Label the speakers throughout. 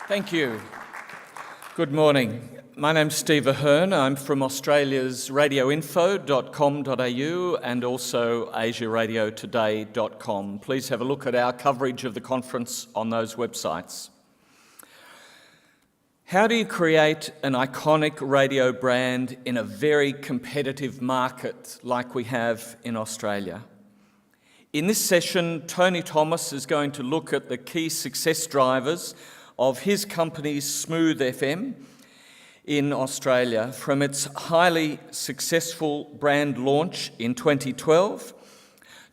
Speaker 1: Thank you. Good morning. My name's Steve Ahern. I'm from Australia's radioinfo.com.au and also asiaradiotoday.com. Please have a look at our coverage of the conference on those websites. How do you create an iconic radio brand in a very competitive market like we have in Australia? In this session, Tony Thomas is going to look at the key success drivers of his company's Smoothfm in Australia, from its highly successful brand launch in 2012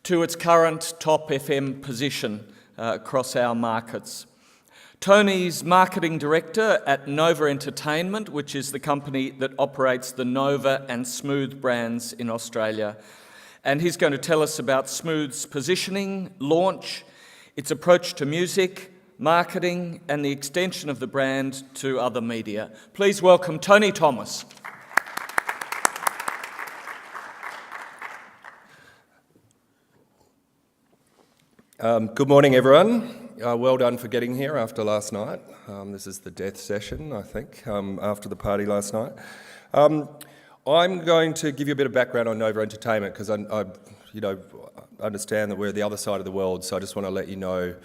Speaker 1: to its current top FM position across our markets. Tony's marketing director at Nova Entertainment, which is the company that operates the Nova and Smooth brands in Australia. And he's going to tell us about Smooth's positioning, launch, its approach to music, marketing, and the extension of the brand to other media. Please welcome Tony Thomas.
Speaker 2: Good morning, everyone. Well done for getting here after last night. This is the death session, I think, after the party last night. I'm going to give you a bit of background on Nova Entertainment because I understand that we're the other side of the world, so I just want to let you know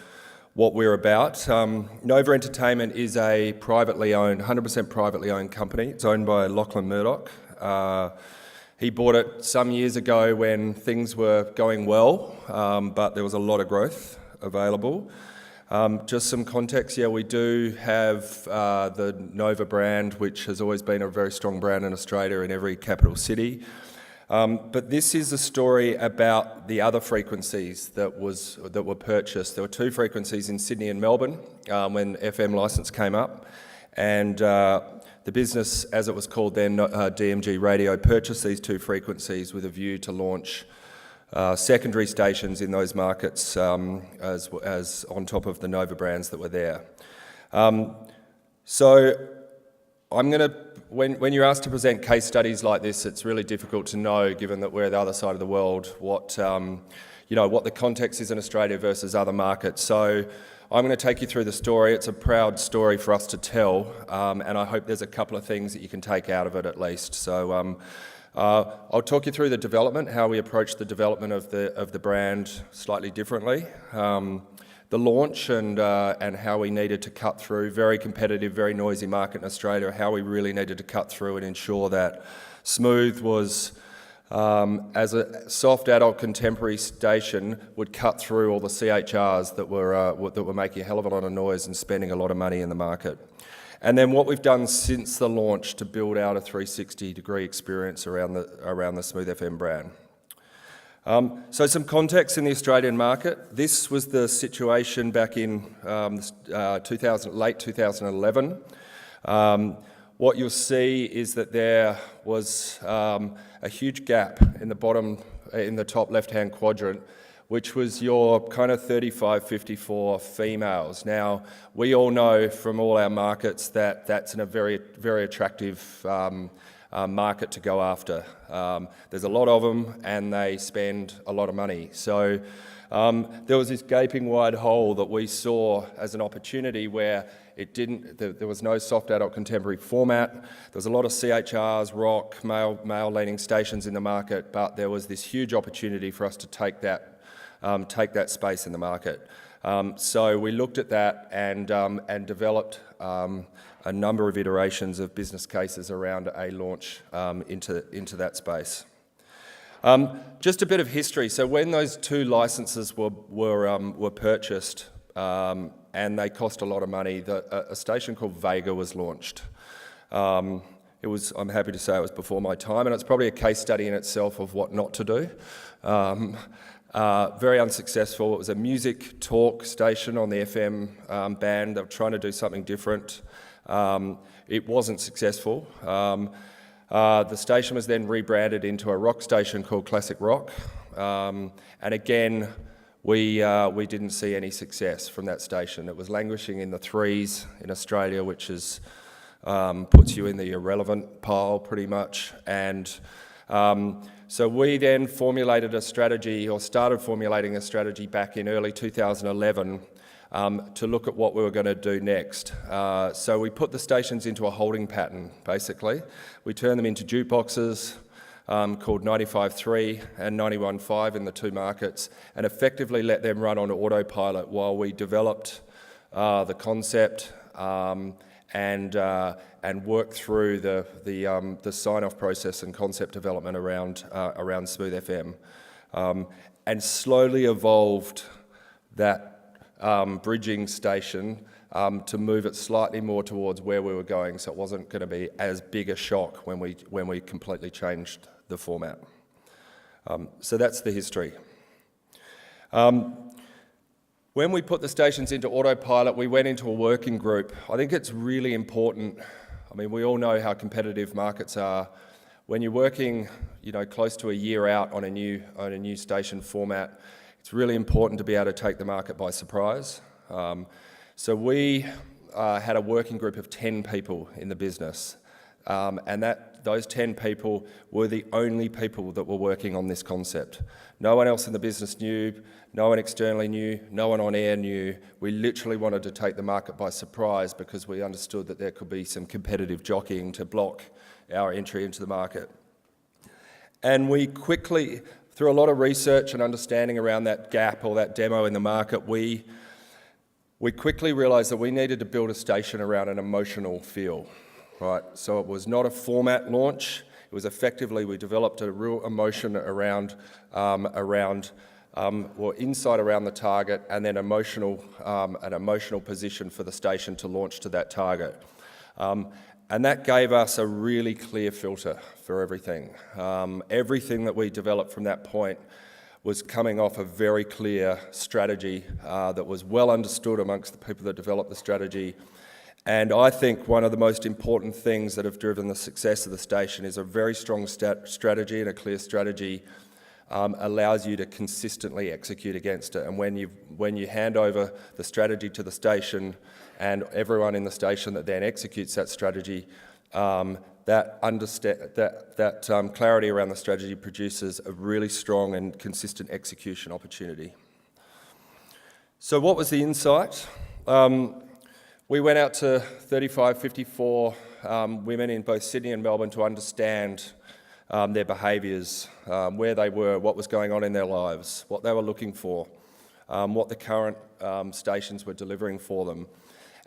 Speaker 2: what we're about. Nova Entertainment is a 100% privately owned company. It's owned by Lachlan Murdoch. He bought it some years ago when things were going well, but there was a lot of growth available. Just some context, we do have the Nova brand, which has always been a very strong brand in Australia in every capital city. But this is a story about the other frequencies that were purchased. There were two frequencies in Sydney and Melbourne when FM licence came up, and the business, as it was called then, DMG Radio, purchased these two frequencies with a view to launch secondary stations in those markets as on top of the Nova brands that were there. So I'm going to, when you're asked to present case studies like this, it's really difficult to know, given that we're the other side of the world, what the context is in Australia versus other markets. So I'm going to take you through the story. It's a proud story for us to tell, and I hope there's a couple of things that you can take out of it at least. So I'll talk you through the development, how we approach the development of the brand slightly differently, the launch and how we needed to cut through very competitive, very noisy market in Australia, how we really needed to cut through and ensure that Smooth was, as a soft adult contemporary station, would cut through all the CHRs that were making a hell of a lot of noise and spending a lot of money in the market. And then what we've done since the launch to build out a 360-degree experience around the Smoothfm brand. So some context in the Australian market. This was the situation back in late 2011. What you'll see is that there was a huge gap in the top left-hand quadrant, which was your kind of 35-54 females. Now, we all know from all our markets that that's in a very, very attractive market to go after. There's a lot of them and they spend a lot of money. So there was this gaping wide hole that we saw as an opportunity where there was no soft adult contemporary format. There was a lot of CHRs, rock, male-leaning stations in the market, but there was this huge opportunity for us to take that space in the market. So we looked at that and developed a number of iterations of business cases around a launch into that space. Just a bit of history. So when those two licenses were purchased and they cost a lot of money, a station called Vega was launched. I'm happy to say it was before my time, and it's probably a case study in itself of what not to do. Very unsuccessful. It was a music talk station on the FM band. They were trying to do something different. It wasn't successful. The station was then rebranded into a rock station called Classic Rock. And again, we didn't see any success from that station. It was languishing in the threes in Australia, which puts you in the irrelevant pile pretty much. And so we then started formulating a strategy back in early 2011 to look at what we were going to do next. So we put the stations into a holding pattern, basically. We turned them into jukeboxes called 95.3 and 91.5 in the two markets, and effectively let them run on autopilot while we developed the concept and worked through the sign-off process and concept development around Smoothfm, and slowly evolved that bridging station to move it slightly more towards where we were going, so it wasn't going to be as big a shock when we completely changed the format. So that's the history. When we put the stations into autopilot, we went into a working group. I think it's really important. I mean, we all know how competitive markets are. When you're working, close to a year out on a new station format, it's really important to be able to take the market by surprise. So we had a working group of 10 people in the business, and those 10 people were the only people that were working on this concept. No one else in the business knew, no one externally knew, no one on air knew. We literally wanted to take the market by surprise because we understood that there could be some competitive jockeying to block our entry into the market. And we quickly, through a lot of research and understanding around that gap or that demo in the market, we quickly realised that we needed to build a station around an emotional feel, right? So it was not a format launch. It was effectively, we developed a real emotion around insight around the target, and then an emotional position for the station to launch to that target. And that gave us a really clear filter for everything. Everything that we developed from that point was coming off a very clear strategy that was well understood amongst the people that developed the strategy. And I think one of the most important things that have driven the success of the station is a very strong strategy, and a clear strategy allows you to consistently execute against it. And when you hand over the strategy to the station and everyone in the station that then executes that strategy, that clarity around the strategy produces a really strong and consistent execution opportunity. So what was the insight? We went out to 35, 54 women in both Sydney and Melbourne to understand their behaviours, where they were, what was going on in their lives, what they were looking for, what the current stations were delivering for them.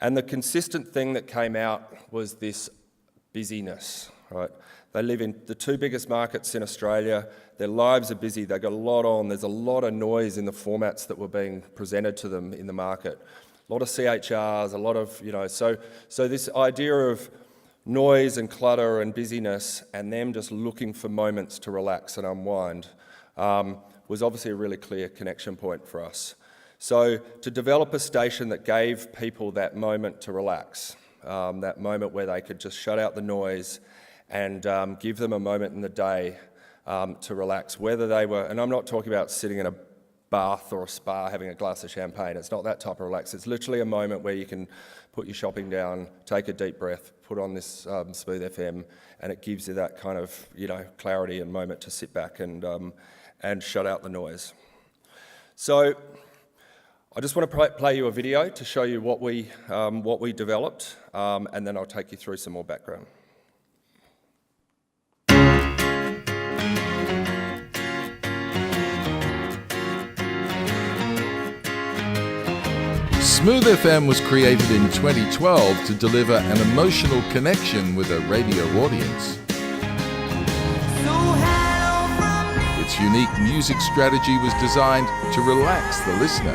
Speaker 2: And the consistent thing that came out was this busyness, right? They live in the two biggest markets in Australia. Their lives are busy. They've got a lot on. There's a lot of noise in the formats that were being presented to them in the market. A lot of CHRs, a lot of, so this idea of noise and clutter and busyness and them just looking for moments to relax and unwind was obviously a really clear connection point for us. So to develop a station that gave people that moment to relax, that moment where they could just shut out the noise and give them a moment in the day to relax, whether they were, and I'm not talking about sitting in a bath or a spa having a glass of champagne. It's not that type of relax. It's literally a moment where you can put your shopping down, take a deep breath, put on this Smoothfm, and it gives you that kind of clarity and moment to sit back and shut out the noise. So I just want to play you a video to show you what we developed, and then I'll take you through some more background.
Speaker 3: Smoothfm was created in 2012 to deliver an emotional connection with a radio audience. Its unique music strategy was designed to relax the listener.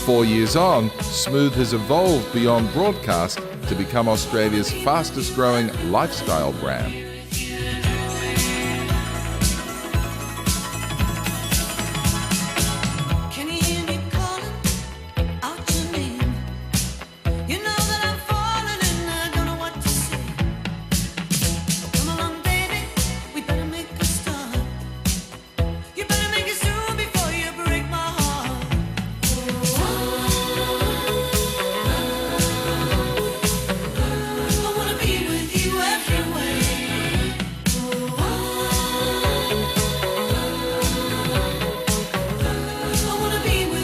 Speaker 3: 4 years on, Smooth has evolved beyond broadcast to become Australia's fastest growing lifestyle brand.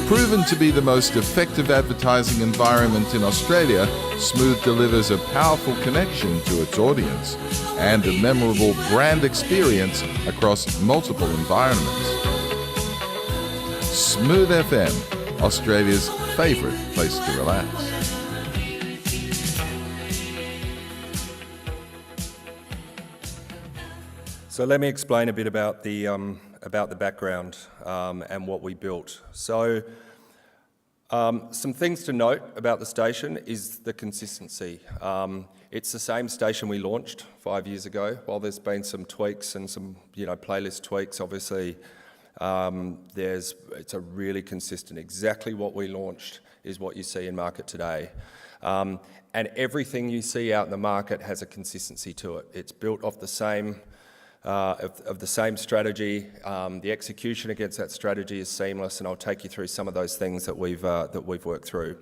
Speaker 3: Proven to be the most effective advertising environment in Australia, Smooth delivers a powerful connection to its audience and a memorable brand experience across multiple environments. Smooth FM, Australia's favourite place to relax.
Speaker 2: So let me explain a bit about the background and what we built. So some things to note about the station is the consistency. It's the same station we launched 5 years ago. While there's been some tweaks and some playlist tweaks, obviously it's a really consistent. Exactly what we launched is what you see in market today. And everything you see out in the market has a consistency to it. It's built off the same of the same strategy. The execution against that strategy is seamless, and I'll take you through some of those things that we've worked through.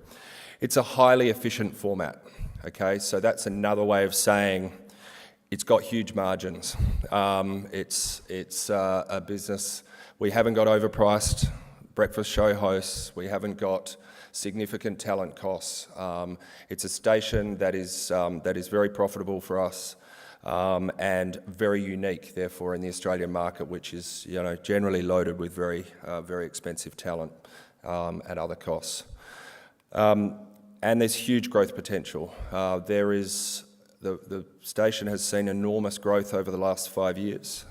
Speaker 2: It's a highly efficient format. Okay, so that's another way of saying it's got huge margins. It's a business. We haven't got overpriced breakfast show hosts. We haven't got significant talent costs. It's a station that is very profitable for us. And very unique, therefore, in the Australian market, which is generally loaded with very expensive talent and other costs. And there's huge growth potential. The station has seen enormous growth over the last 5 years,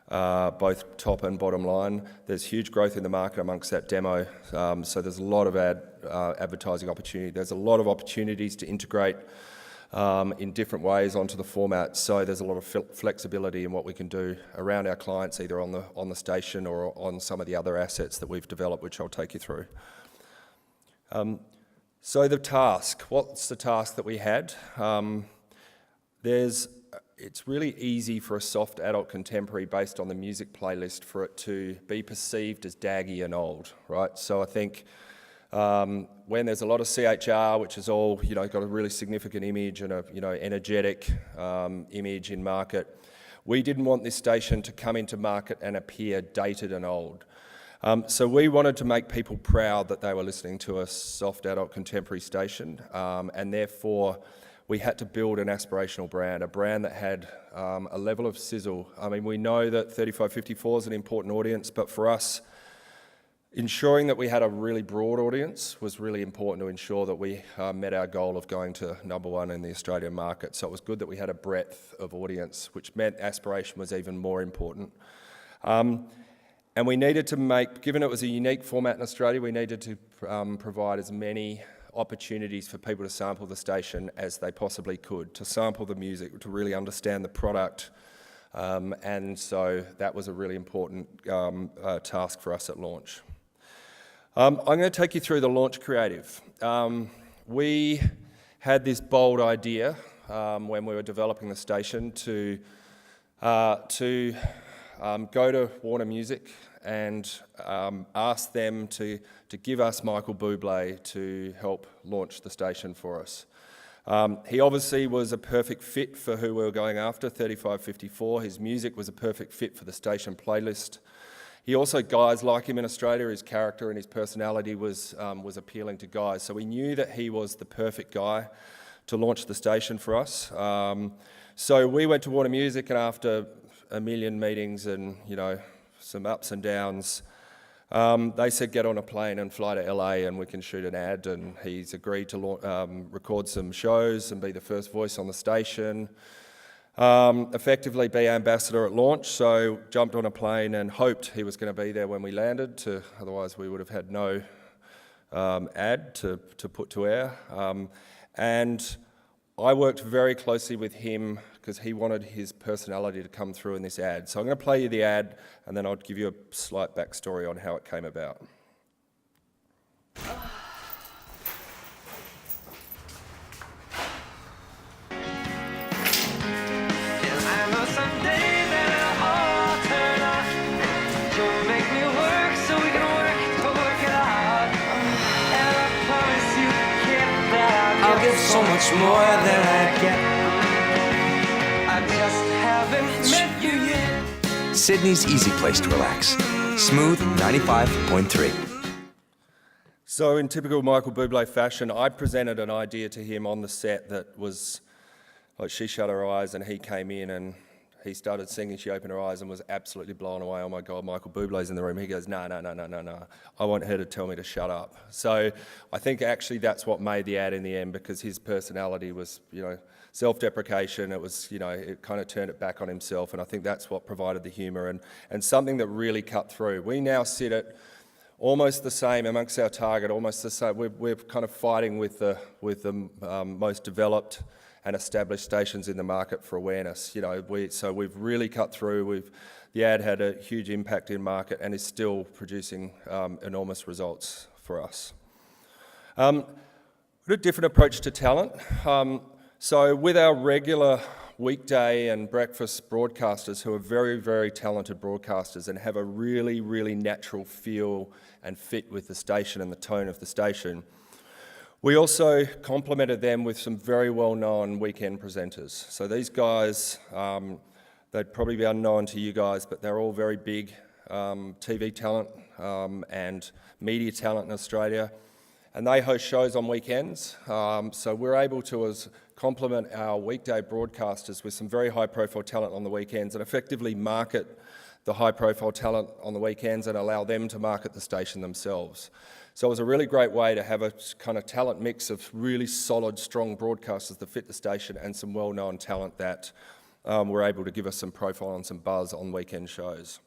Speaker 2: both top and bottom line. There's huge growth in the market amongst that demo, so there's a lot of advertising opportunity. There's a lot of opportunities to integrate in different ways onto the format, so there's a lot of flexibility in what we can do around our clients, either on the station or on some of the other assets that we've developed, which I'll take you through. So the task, what's the task that we had? It's really easy for a soft adult contemporary based on the music playlist for it to be perceived as daggy and old, right? So I think when there's a lot of CHR, which is all got a really significant image and a energetic image in market, we didn't want this station to come into market and appear dated and old. So we wanted to make people proud that they were listening to a soft adult contemporary station, and therefore we had to build an aspirational brand, a brand that had a level of sizzle. I mean, we know that 35-54 is an important audience, but for us, ensuring that we had a really broad audience was really important to ensure that we met our goal of going to #1 in the Australian market. So it was good that we had a breadth of audience, which meant aspiration was even more important. And we needed to given it was a unique format in Australia, we needed to provide as many opportunities for people to sample the station as they possibly could, to sample the music, to really understand the product. And so that was a really important task for us at launch. I'm going to take you through the launch creative. We had this bold idea when we were developing the station to go to Warner Music and ask them to give us Michael Bublé to help launch the station for us. He obviously was a perfect fit for who we were going after, 35-54. His music was a perfect fit for the station playlist. He also, guys like him in Australia, his character and his personality was appealing to guys. So we knew that he was the perfect guy to launch the station for us. So we went to Warner Music, and after a million meetings and some ups and downs, they said get on a plane and fly to LA and we can shoot an ad. And he's agreed to record some shows and be the first voice on the station. Effectively be ambassador at launch, so jumped on a plane and hoped he was going to be there when we landed, otherwise we would have had no ad to put to air. And I worked very closely with him because he wanted his personality to come through in this ad. So I'm going to play you the ad and then I'll give you a slight backstory on how it came about.
Speaker 4: So much more than I get. I just haven't met you yet.
Speaker 5: Sydney's easy place to relax. Smooth 95.3.
Speaker 2: So in typical Michael Bublé fashion, I presented an idea to him on the set that was, like, she shut her eyes and he came in and he started singing, she opened her eyes and was absolutely blown away. Oh my God, Michael Bublé's in the room. He goes, no. I want her to tell me to shut up. So I think actually that's what made the ad in the end, because his personality was, self-deprecation. It was, it kind of turned it back on himself. And I think that's what provided the humour and something that really cut through. We now sit at almost the same amongst our target, almost the same. We're kind of fighting with the most developed and established stations in the market for awareness. So we've really cut through. The ad had a huge impact in market and is still producing enormous results for us. A different approach to talent. So with our regular weekday and breakfast broadcasters, who are very, very talented broadcasters and have a really, really natural feel and fit with the station and the tone of the station, we also complemented them with some very well-known weekend presenters. So these guys, they'd probably be unknown to you guys, but they're all very big TV talent and media talent in Australia. And they host shows on weekends. So we're able to complement our weekday broadcasters with some very high-profile talent on the weekends and effectively market the high-profile talent on the weekends and allow them to market the station themselves. So it was a really great way to have a kind of talent mix of really solid, strong broadcasters that fit the station and some well-known talent that were able to give us some profile and some buzz on weekend shows.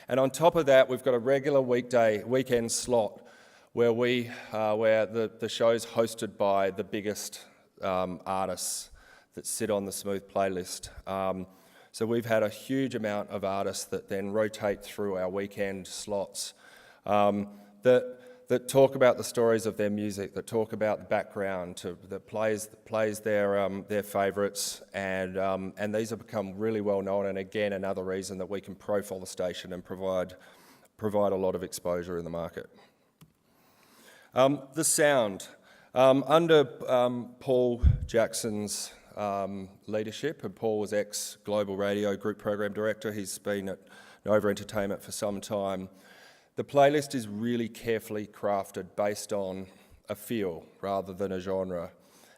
Speaker 2: And on top of that, we've got a regular weekend slot where the show's hosted by the biggest artists that sit on the Smooth playlist. So we've had a huge amount of artists that then rotate through our weekend slots that talk about the stories of their music, that talk about the background, that plays their favourites, and these have become really well known. And again, another reason that we can profile the station and provide a lot of exposure in the market. The sound. Under Paul Jackson's leadership, and Paul was ex-Global Radio Group Program Director, he's been at Nova Entertainment for some time, the playlist is really carefully crafted based on a feel rather than a genre.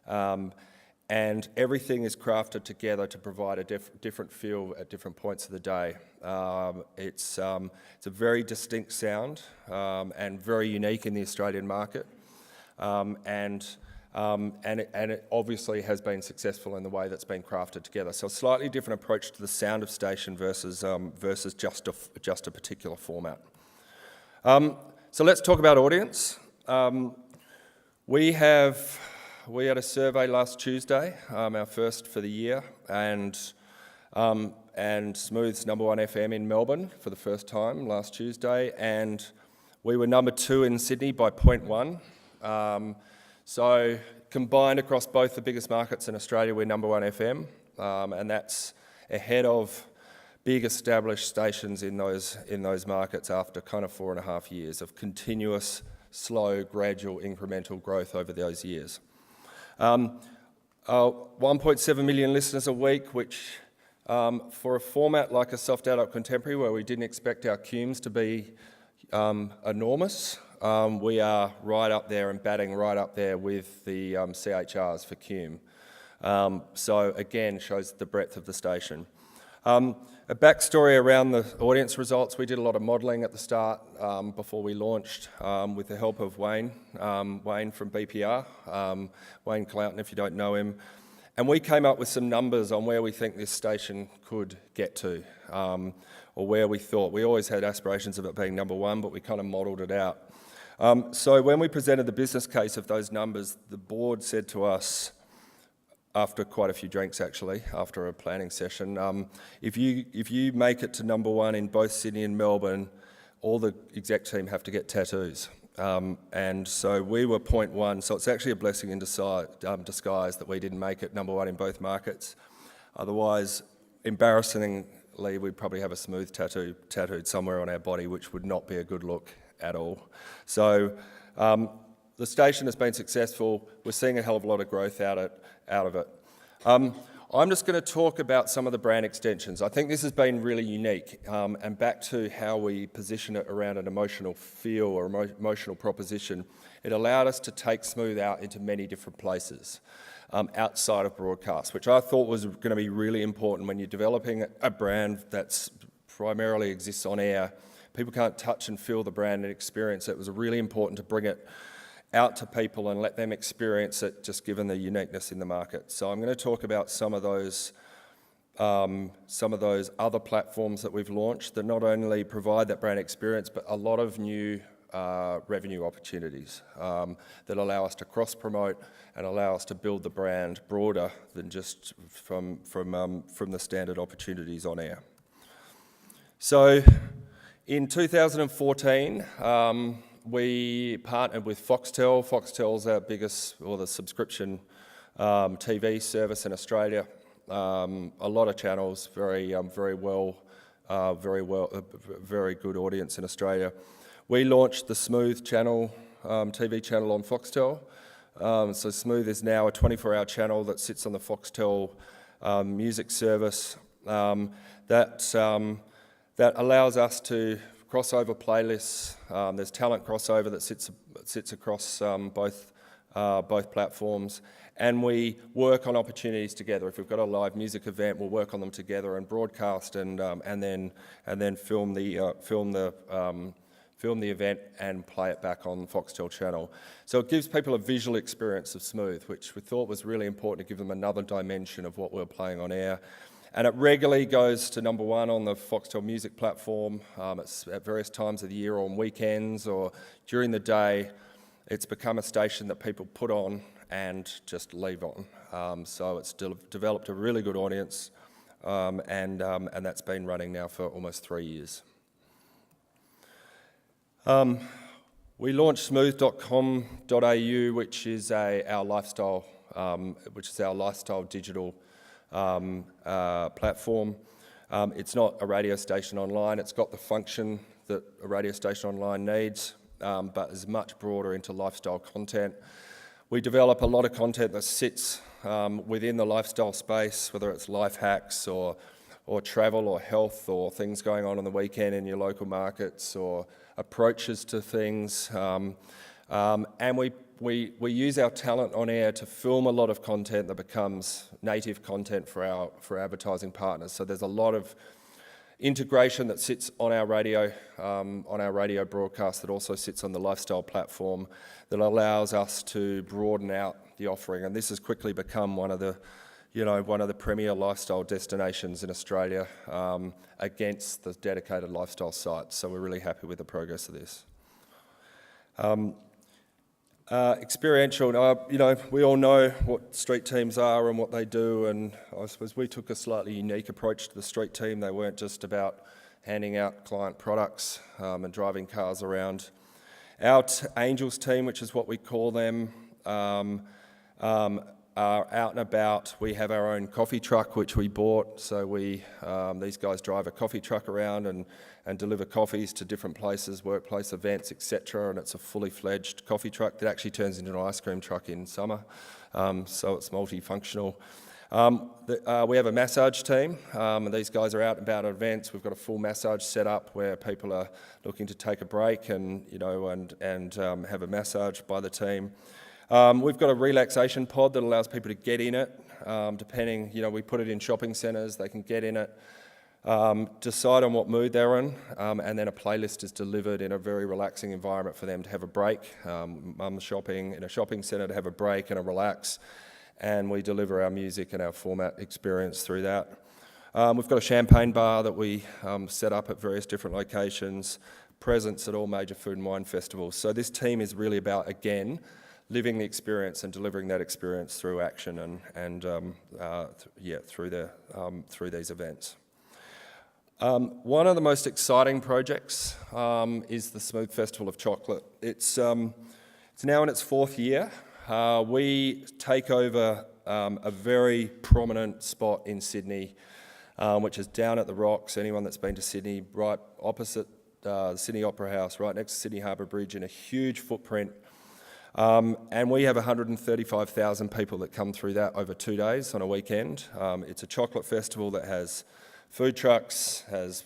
Speaker 2: And everything is crafted together to provide a different feel at different points of the day. It's a very distinct sound and very unique in the Australian market. And it obviously has been successful in the way that's been crafted together. So a slightly different approach to the sound of station versus just a particular format. So let's talk about audience. We had a survey last Tuesday, our first for the year, and Smooth's number one FM in Melbourne for the first time last Tuesday, and we were number 2 in Sydney by 0.1. So combined across both the biggest markets in Australia, we're number 1 FM, and that's ahead of big established stations in those markets after kind of 4.5 years of continuous, slow, gradual, incremental growth over those years. 1.7 million listeners a week, which for a format like a soft adult contemporary where we didn't expect our cumes to be enormous, we are right up there and batting right up there with the CHRs for cume. So again, shows the breadth of the station. A backstory around the audience results. We did a lot of modelling at the start before we launched with the help of Wayne from BPR, Wayne Cloughton if you don't know him. And we came up with some numbers on where we think this station could get to, or where we thought. We always had aspirations of it being number 1, but we kind of modelled it out. So when we presented the business case of those numbers, the board said to us, after quite a few drinks actually, after a planning session, if you make it to number 1 in both Sydney and Melbourne, all the exec team have to get tattoos. And so we were 0.1, so it's actually a blessing in disguise that we didn't make it number 1 in both markets. Otherwise, embarrassingly, we'd probably have a Smooth tattooed somewhere on our body, which would not be a good look at all. So the station has been successful. We're seeing a hell of a lot of growth out of it. I'm just going to talk about some of the brand extensions. I think this has been really unique, and back to how we position it around an emotional feel or emotional proposition. It allowed us to take Smooth out into many different places outside of broadcast, which I thought was going to be really important when you're developing a brand that's primarily exists on air. People can't touch and feel the brand and experience it. It was really important to bring it out to people and let them experience it, just given the uniqueness in the market. So I'm going to talk about some of those other platforms that we've launched that not only provide that brand experience, but a lot of new revenue opportunities that allow us to cross-promote and allow us to build the brand broader than just from the standard opportunities on air. So in 2014, we partnered with Foxtel. Foxtel's our biggest, or the subscription TV service in Australia. A lot of channels, very good audience in Australia. We launched the Smooth channel, TV channel on Foxtel. So Smooth is now a 24-hour channel that sits on the Foxtel music service that allows us to crossover playlists. There's talent crossover that sits across both platforms, and we work on opportunities together. If we've got a live music event, we'll work on them together and broadcast, and then film the event and play it back on the Foxtel channel. So it gives people a visual experience of Smooth, which we thought was really important to give them another dimension of what we're playing on air. And it regularly goes to number one on the Foxtel music platform. It's at various times of the year, on weekends or during the day. It's become a station that people put on and just leave on. So it's developed a really good audience, and that's been running now for almost 3 years. We launched smooth.com.au, which is our lifestyle digital platform. It's not a radio station online. It's got the function that a radio station online needs, but is much broader into lifestyle content. We develop a lot of content that sits within the lifestyle space, whether it's life hacks or travel or health or things going on the weekend in your local markets or approaches to things. And we use our talent on air to film a lot of content that becomes native content for advertising partners. So there's a lot of integration that sits on our radio broadcast that also sits on the lifestyle platform that allows us to broaden out the offering. And this has quickly become one of the premier lifestyle destinations in Australia against the dedicated lifestyle sites. So we're really happy with the progress of this. Experiential, we all know what street teams are and what they do, and I suppose we took a slightly unique approach to the street team. They weren't just about handing out client products and driving cars around. Our Angels team, which is what we call them, are out and about. We have our own coffee truck, which we bought, so these guys drive a coffee truck around and deliver coffees to different places, workplace events, etc. And it's a fully fledged coffee truck that actually turns into an ice cream truck in summer, so it's multifunctional. We have a massage team, and these guys are out and about at events. We've got a full massage set up where people are looking to take a break and have a massage by the team. We've got a relaxation pod that allows people to get in it, we put it in shopping centres, they can get in it, decide on what mood they're in, and then a playlist is delivered in a very relaxing environment for them to have a break. Mum's shopping in a shopping centre to have a break and a relax, and we deliver our music and our format experience through that. We've got a champagne bar that we set up at various different locations, presence at all major food and wine festivals. So this team is really about, again, living the experience and delivering that experience through action and through these events. One of the most exciting projects is the Smooth Festival of Chocolate. It's now in its 4th year. We take over a very prominent spot in Sydney, which is down at the Rocks. Anyone that's been to Sydney, right opposite the Sydney Opera House, right next to Sydney Harbour Bridge, in a huge footprint. And we have 135,000 people that come through that over 2 days on a weekend. It's a chocolate festival that has food trucks, has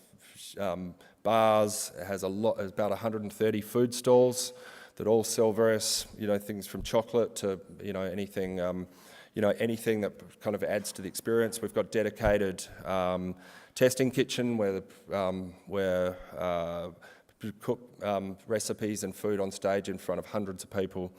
Speaker 2: bars, it has about 130 food stalls that all sell various, things from chocolate to, anything, anything that kind of adds to the experience. We've got dedicated testing kitchen where we cook recipes and food on stage in front of hundreds of people.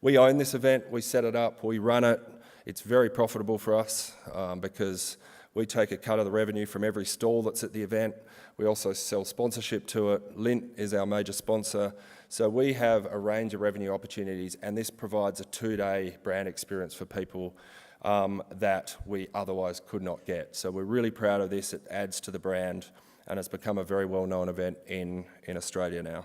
Speaker 2: We own this event, we set it up, we run it. It's very profitable for us because we take a cut of the revenue from every stall that's at the event. We also sell sponsorship to it. Lint is our major sponsor. So we have a range of revenue opportunities, and this provides a 2-day brand experience for people that we otherwise could not get. So we're really proud of this. It adds to the brand, and it's become a very well-known event in Australia now.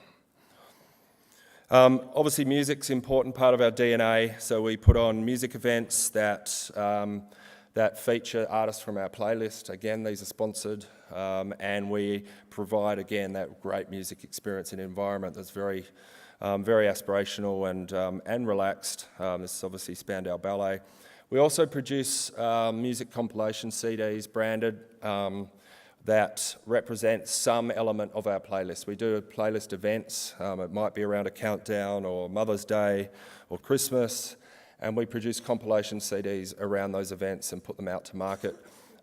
Speaker 2: Obviously, music's an important part of our DNA, so we put on music events that feature artists from our playlist. Again, these are sponsored, and we provide, again, that great music experience and environment that's very aspirational and relaxed. This is obviously Spandau Ballet. We also produce music compilation CDs branded that represent some element of our playlist. We do playlist events. It might be around a countdown or Mother's Day or Christmas, and we produce compilation CDs around those events and put them out to market,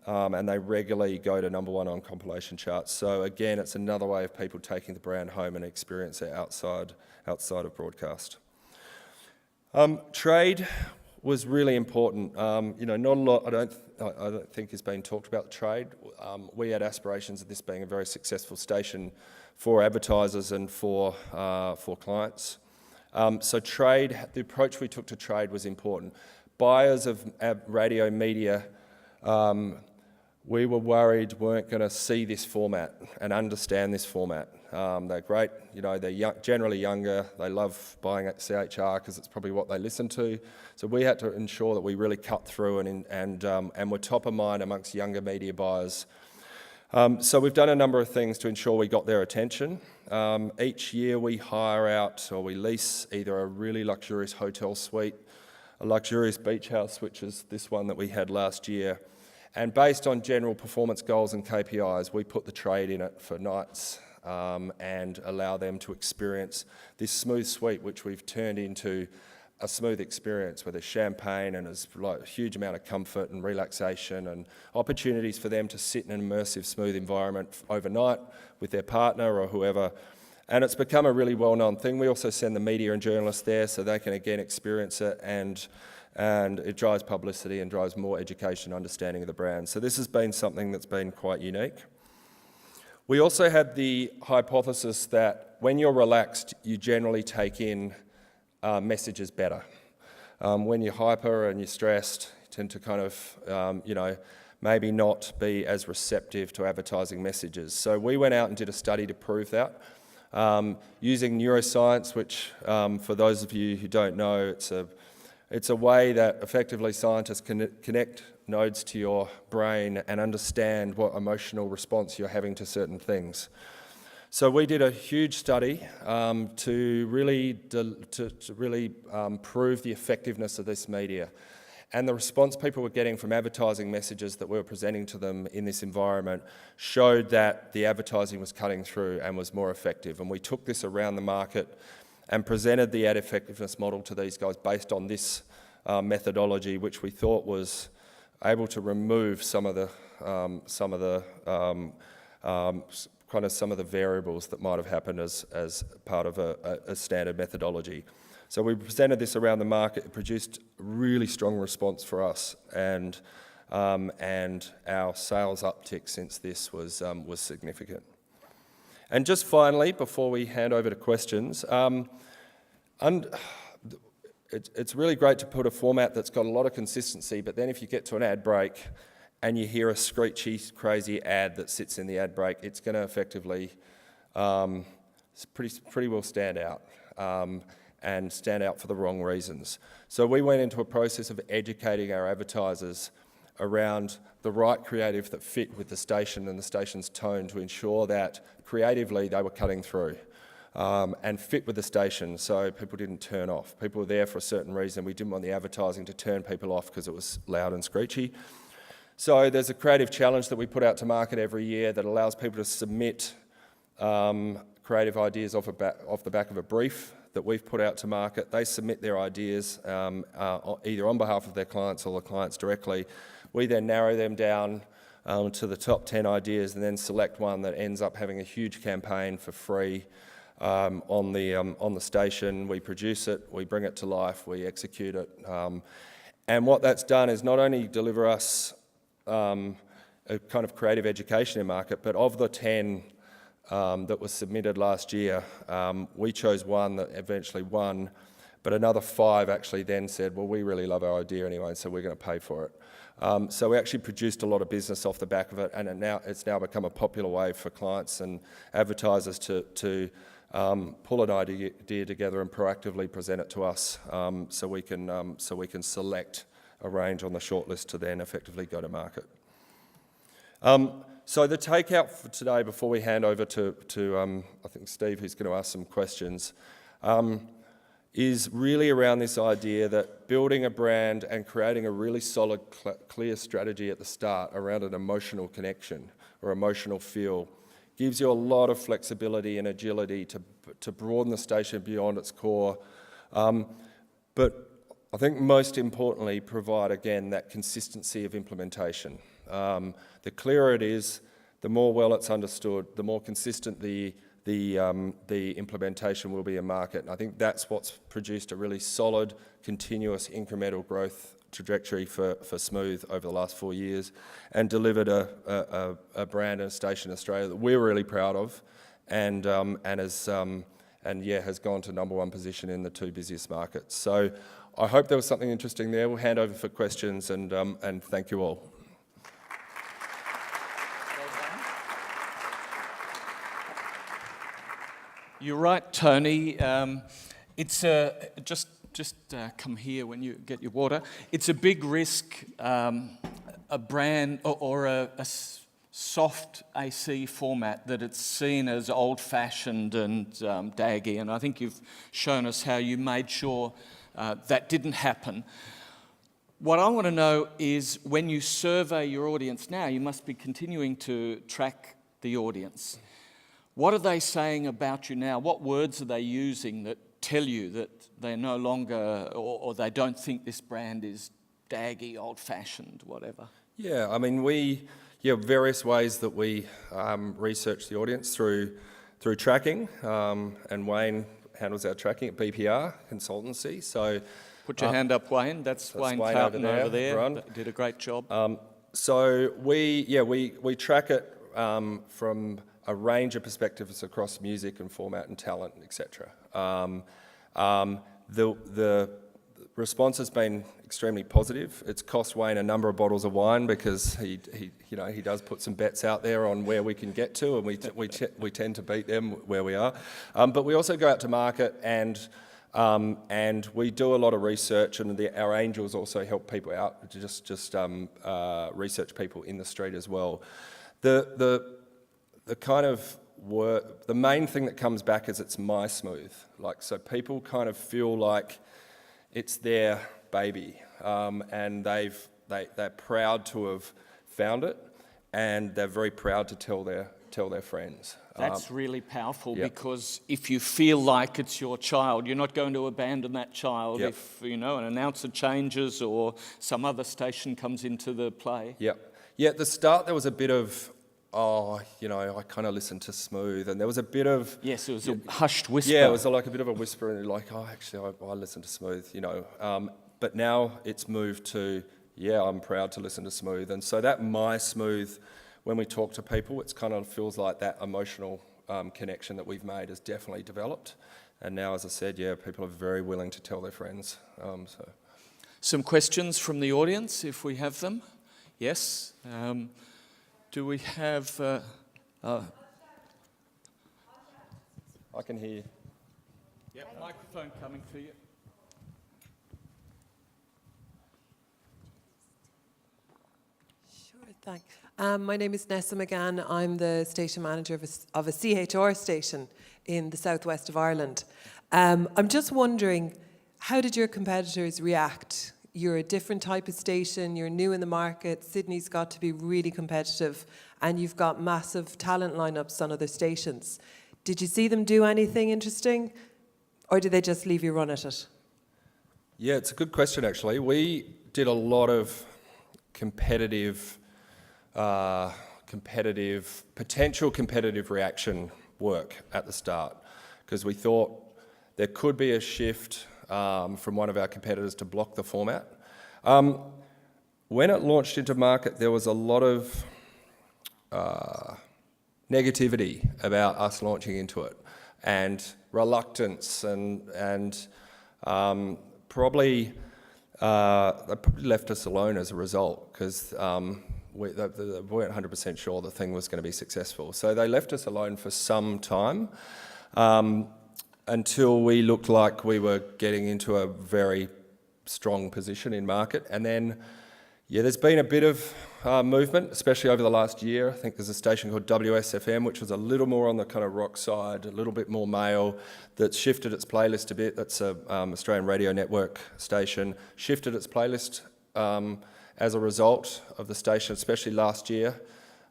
Speaker 2: and they regularly go to #1 on compilation charts. So again, it's another way of people taking the brand home and experience it outside of broadcast. Trade was really important. Not a lot, I don't think has been talked about trade. We had aspirations of this being a very successful station for advertisers and for clients. So trade, the approach we took to trade was important. Buyers of radio media, we were worried weren't going to see this format and understand this format. They're great, they're generally younger, they love buying at CHR because it's probably what they listen to. So we had to ensure that we really cut through and were top of mind amongst younger media buyers. So we've done a number of things to ensure we got their attention. Each year we hire out or we lease either a really luxurious hotel suite, a luxurious beach house, which is this one that we had last year. And based on general performance goals and KPIs, we put the trade in it for nights and allow them to experience this smooth suite, which we've turned into a smooth experience where there's champagne and there's like a huge amount of comfort and relaxation and opportunities for them to sit in an immersive, smooth environment overnight with their partner or whoever. And it's become a really well-known thing. We also send the media and journalists there so they can again experience it, and it drives publicity and drives more education and understanding of the brand. So this has been something that's been quite unique. We also had the hypothesis that when you're relaxed, you generally take in messages better. When you're hyper and you're stressed, you tend to kind of, maybe not be as receptive to advertising messages. So we went out and did a study to prove that. Using neuroscience, which for those of you who don't know, it's a way that effectively scientists can connect nodes to your brain and understand what emotional response you're having to certain things. So we did a huge study to really prove the effectiveness of this media. And the response people were getting from advertising messages that we were presenting to them in this environment showed that the advertising was cutting through and was more effective. And we took this around the market and presented the ad effectiveness model to these guys based on this methodology, which we thought was able to remove some of the variables that might have happened as part of a standard methodology. So we presented this around the market. It produced a really strong response for us, and our sales uptick since this was significant. And just finally, before we hand over to questions, it's really great to put a format that's got a lot of consistency, but then if you get to an ad break and you hear a screechy, crazy ad that sits in the ad break, it's going to effectively pretty well stand out, and stand out for the wrong reasons. So we went into a process of educating our advertisers around the right creative that fit with the station and the station's tone to ensure that creatively they were cutting through. and fit with the station, so people didn't turn off. People were there for a certain reason. We didn't want the advertising to turn people off because it was loud and screechy. So there's a creative challenge that we put out to market every year that allows people to submit creative ideas off the back of a brief that we've put out to market. They submit their ideas either on behalf of their clients or the clients directly. We then narrow them down to the top 10 ideas and then select one that ends up having a huge campaign for free on the station. We produce it, we bring it to life, we execute it. And what that's done is not only deliver us a kind of creative education in market, but of the 10 that was submitted last year, we chose one that eventually won, but another 5 actually then said, well, we really love our idea anyway, so we're going to pay for it. So we actually produced a lot of business off the back of it, and it's now become a popular way for clients and advertisers to pull an idea together and proactively present it to us, so we can select a range on the shortlist to then effectively go to market. So the takeout for today, before we hand over to I think Steve, who's going to ask some questions, is really around this idea that building a brand and creating a really solid, clear strategy at the start around an emotional connection or emotional feel gives you a lot of flexibility and agility to broaden the station beyond its core. But I think most importantly, provide again that consistency of implementation. The clearer it is, the more well it's understood, the more consistent the implementation will be in market. And I think that's what's produced a really solid, continuous, incremental growth trajectory for Smooth over the last 4 years, and delivered a brand and a station in Australia that we're really proud of, and has gone to #1 position in the 2 busiest markets. So I hope there was something interesting there. We'll hand over for questions, and thank you all.
Speaker 1: You're right, Tony. It's just come here when you get your water. It's a big risk, a brand or a soft AC format, that it's seen as old-fashioned and daggy. And I think you've shown us how you made sure that didn't happen. What I want to know is, when you survey your audience now, you must be continuing to track the audience. What are they saying about you now? What words are they using that tell you that they're no longer, or they don't think this brand is daggy, old-fashioned, whatever?
Speaker 2: Yeah, I mean, various ways that we research the audience through tracking, and Wayne handles our tracking at BPR Consultancy. So
Speaker 1: put your hand up, Wayne. That's Wayne Carlton over there. Did a great job.
Speaker 2: So we track it from a range of perspectives across music and format and talent, etc. The response has been extremely positive. It's cost Wayne a number of bottles of wine, because he does put some bets out there on where we can get to, and we tend to beat them where we are. But we also go out to market, and we do a lot of research, and our angels also help people out to just research people in the street as well. The kind of work, the main thing that comes back is it's my Smooth. So people kind of feel like it's their baby, and they're proud to have found it, and they're very proud to tell their friends.
Speaker 1: That's really powerful,
Speaker 2: Yep.
Speaker 1: because if you feel like it's your child, you're not going to abandon that child.
Speaker 2: Yep.
Speaker 1: If an announcer changes or some other station comes into the play.
Speaker 2: Yeah. At the start there was a bit of, I kind of listened to Smooth, and there was a bit of...
Speaker 1: Yes, it was a hushed whisper.
Speaker 2: Yeah, it was like a bit of a whisper, and actually I listen to Smooth, But now it's moved to, I'm proud to listen to Smooth. And so that my Smooth, when we talk to people, it kind of feels like that emotional connection that we've made has definitely developed. And now, as I said, people are very willing to tell their friends.
Speaker 1: Some questions from the audience, if we have them. Yes. Do we have...
Speaker 2: I can hear you.
Speaker 1: Yep, microphone coming to you.
Speaker 5: Thanks. My name is Nessa McGann. I'm the station manager of a CHR station in the southwest of Ireland. I'm just wondering, how did your competitors react? You're a different type of station, you're new in the market, Sydney's got to be really competitive, and you've got massive talent lineups on other stations. Did you see them do anything interesting, or did they just leave you run at it?
Speaker 2: Yeah, it's a good question actually. We did a lot of potential competitive reaction work at the start, because we thought there could be a shift from one of our competitors to block the format. When it launched into market, there was a lot of negativity about us launching into it, and reluctance, and probably they probably left us alone as a result, because we weren't 100% sure the thing was going to be successful. So they left us alone for some time, until we looked like we were getting into a very strong position in market. And then, yeah, there's been a bit of movement, especially over the last year. I think there's a station called WSFM, which was a little more on the kind of rock side, a little bit more male, that's shifted its playlist a bit. That's a Australian Radio Network station, shifted its playlist as a result of the station, especially last year.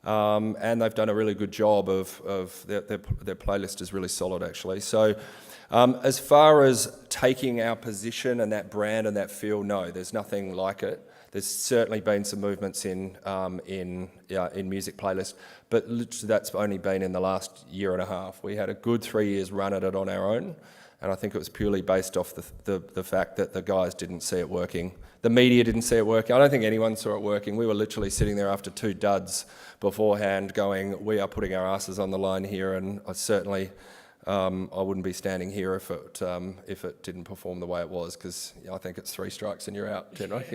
Speaker 2: And they've done a really good job of their playlist is really solid actually. So as far as taking our position and that brand and that feel, no, there's nothing like it. There's certainly been some movements in music playlist, but literally that's only been in the last year and a half. We had a good 3 years run at it on our own, and I think it was purely based off the fact that the guys didn't see it working. The media didn't see it working. I don't think anyone saw it working. We were literally sitting there after 2 duds beforehand going, we are putting our asses on the line here, and I certainly I wouldn't be standing here if it didn't perform the way it was, because I think it's 3 strikes and you're out, generally.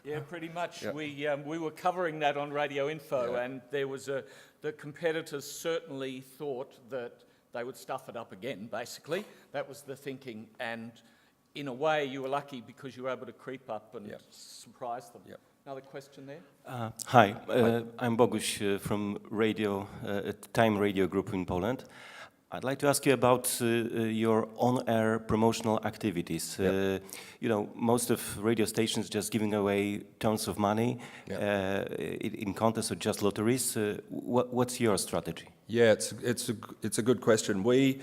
Speaker 1: Yeah, pretty much.
Speaker 2: Yeah.
Speaker 1: We were covering that on Radio Info, and there was the competitors certainly thought that they would stuff it up again, basically. That was the thinking, and in a way you were lucky because you were able to creep up and surprise them. Yep. Another question there?
Speaker 6: Hi, I'm Boguś from Time Radio Group in Poland. I'd like to ask you about your on-air promotional activities.
Speaker 2: Yep.
Speaker 6: Most of radio stations just giving away tons of money in contests or just lotteries. What's your strategy? Yeah,
Speaker 2: it's a good question. We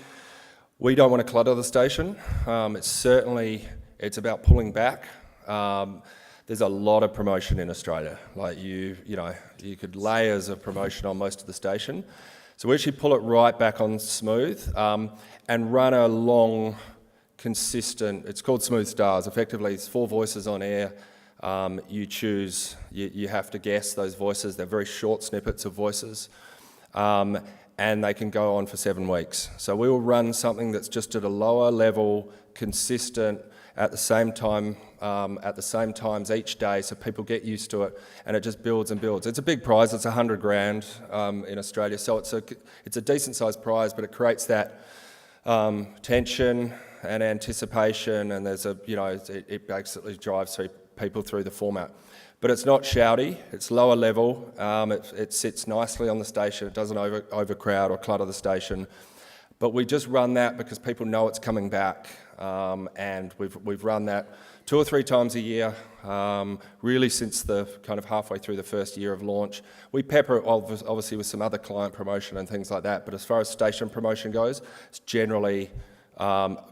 Speaker 2: don't want to clutter the station. It's about pulling back. There's a lot of promotion in Australia. Like you could layers of promotion on most of the station. So we actually pull it right back on Smooth and run a long, consistent, it's called Smooth Stars. Effectively, it's 4 voices on air. You choose, you have to guess those voices. They're very short snippets of voices. And they can go on for 7 weeks. So we will run something that's just at a lower level, consistent, at the same times each day, so people get used to it, and it just builds and builds. It's a big prize. It's $100,000 in Australia, so it's a decent sized prize, but it creates that tension and anticipation, and it basically drives people through the format. But it's not shouty. It's lower level. It sits nicely on the station. It doesn't overcrowd or clutter the station. But we just run that because people know it's coming back, and we've run that 2 or 3 times a year, really since the kind of halfway through the first year of launch. We pepper it obviously with some other client promotion and things like that, but as far as station promotion goes, it's generally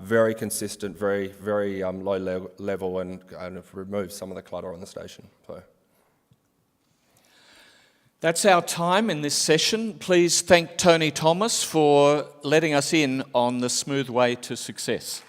Speaker 2: very consistent, very, very low level, and kind of removes some of the clutter on the station. So.
Speaker 1: That's our time in this session. Please thank Tony Thomas for letting us in on the smooth way to success.